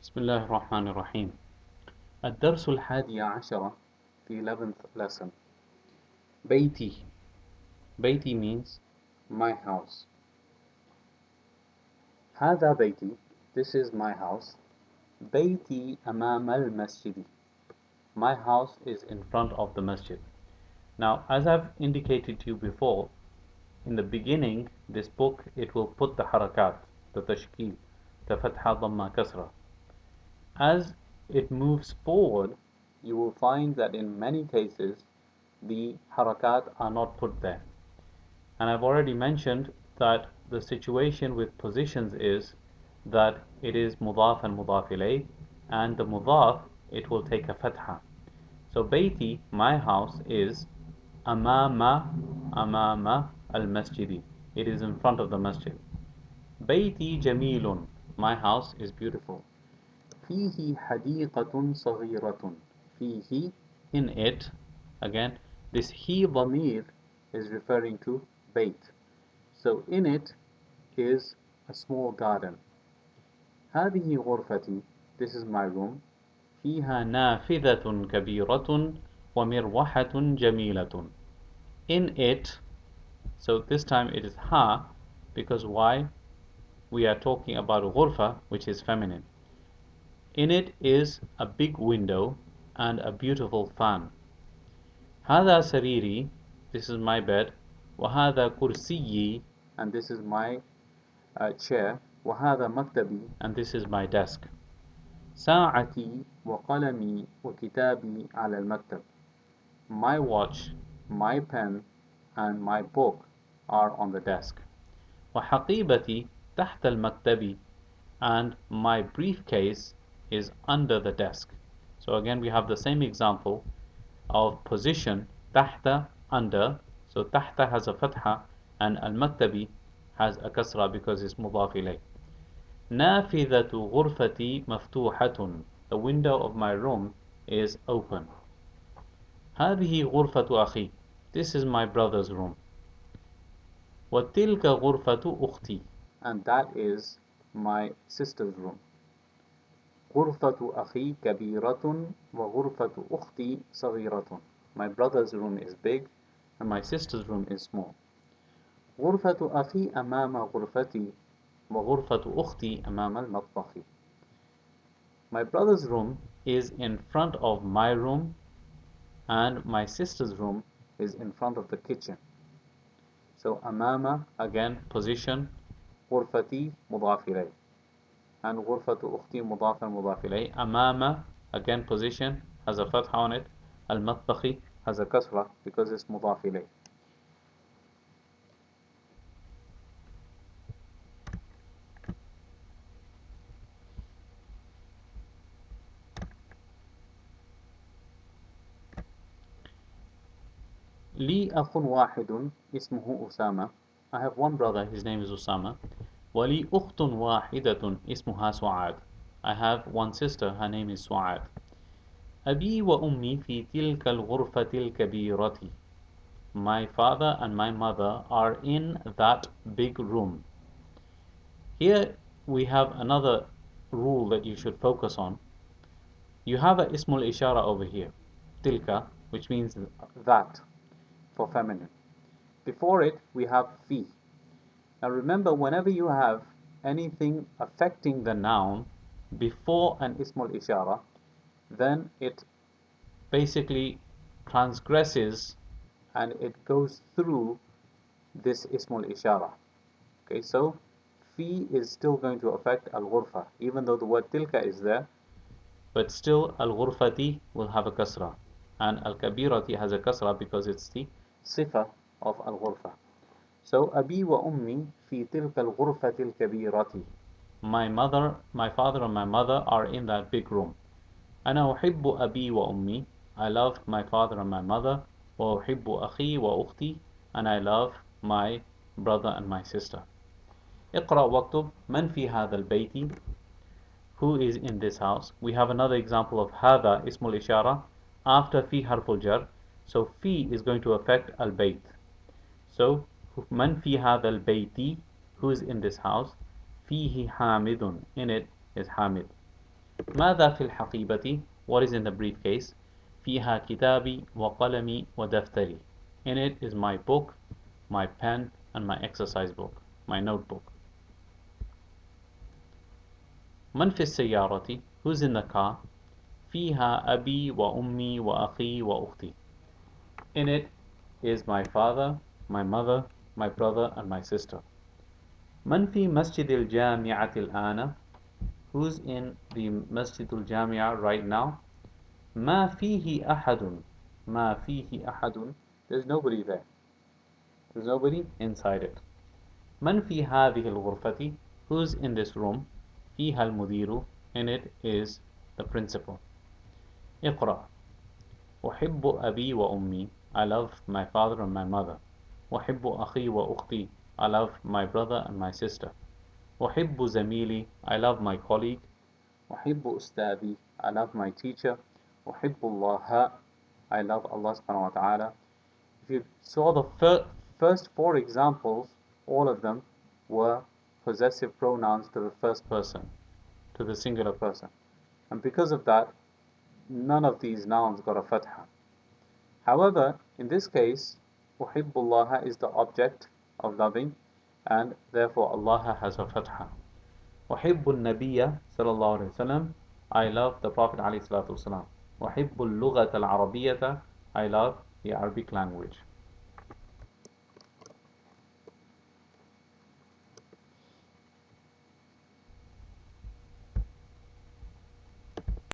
بسم الله الرحمن الرحيم. الدرس 11 في 11th lesson. بيتي. بيتي means my house. هذا بيتي. This is my house. بيتي أمام المسجد. My house is in front of the masjid. Now, as I've indicated to you before, in the beginning, this book, it will put the harakat, the tashkil, the fatha, dhamma, kasra. As it moves forward, you will find that in many cases the harakat are not put there. And I've already mentioned that the situation with positions is that it is mudaf and mudaf ilayh, and the mudaf, it will take a fatha. So bayti, my house, is amama al-masjidi. It is in front of the masjid. Bayti jamilun. My house is beautiful. فيه حديقة صغيرة. فيه, in it. Again, this he ضمير is referring to Bayt. So in it is a small garden. هذه غرفتي. This is my room. فيها نافذة كبيرة ومروحة جميلة. In it, so this time it is ha, because why? We are talking about غرفة, which is feminine. In it is a big window and a beautiful fan. هذا سريري. This is my bed. وهذا كرسيي. And this is my chair. وهذا مكتبي. And this is my desk. ساعتي وقلمي وكتابي على المكتب. My watch, my pen, and my book are on the desk. وحقيبتي تحت المكتب. And my briefcase is under the desk. So again we have the same example of position, tahta, under. So tahta has a fatha and al-maktabi has a kasra because it's mudaf ilayh. نافذة غرفتي مفتوحة. The window of my room is open. هذه غرفة أخي. This is my brother's room. وتلك غرفة أختي. And that is my sister's room. غرفة أخي كبيرة وغرفة أختي صغيرة. My brother's room is big and my sister's room is small. غرفة أخي أمام غرفتي وغرفة أختي أمام المطبخ. My brother's room is in front of my room and my sister's room is in front of the kitchen. So أمام, again position, غرفتي مضاف إليه. And غرفة أختي مضاف مضاف إليه. أمام, again position, has a fatha on it. المطبخ has a kasra because it's مضاف إليه. لي أخ واحد اسمه أسامة. I have one brother, his name is Usama. ولي أخت واحدة اسمها سعاد. I have one sister, her name is سعاد. أبي وأمي في تلك الغرفة الكبيرة. My father and my mother are in that big room. Here we have another rule that you should focus on. You have a ismul ishara over here, tilka, which means that for feminine. Before it we have fi. Now remember, whenever you have anything affecting the noun before an ismul ishara, then it basically transgresses and it goes through this ismul ishara. Okay, so fi is still going to affect al-ghurfa, even though the word tilka is there, but still al-ghurfati will have a kasra, and al-kabirati has a kasra because it's the sifa of al-ghurfa. So abi wa ummi fi tilka al-ghurfati al-kabirati. My father and my mother are in that big room. أنا أحب أبي وأمي. I love my father and my mother. وأحب أخي وأختي. And I love my brother and my sister. اقرأ واكتب من في هذا البيت. Who is in this house? We have another example of هذا اسم الإشارة after في حرف الجر. So في is going to affect البيت. So من في هذا البيت. Who is in this house? فيه حامد. In it is حامد. ماذا في الحقيبة? What is in the briefcase? فيها كتابي وقلمي ودفتري. In it is my book, my pen, and my exercise book, my notebook. من في السيارة? Who's in the car? فيها أبي وأمي وأخي وأختي. In it is my father, my mother, my brother, and my sister. من في مسجد الجامعة الآن? Who's in the مسجد الجامعة right now? ما فيه أحد. ما فيه أحد. There's nobody there. There's nobody inside it. من في هذه الغرفة? Who's in this room? فيها المدير. In it is the principal. اقرأ. أحب أبي وأمي. I love my father and my mother. أحب أخي وأختي. I love my brother and my sister. أحب زميلي. I love my colleague. أحب أستاذي. I love my teacher. أحب الله. I love Allah subhanahu wa ta'ala. If you saw the first four examples, all of them were possessive pronouns to the first person, to the singular person. And because of that, none of these nouns got a fatha. However, in this case, Uhibbullah is the object of loving, and therefore Allah has a fatha. Uhibbul Nabiyya sallallahu alayhi wasallam. I love the Prophet alayhi salatu wasalam. Uhibbul Lughat al-Arabiyyata. I love the Arabic language.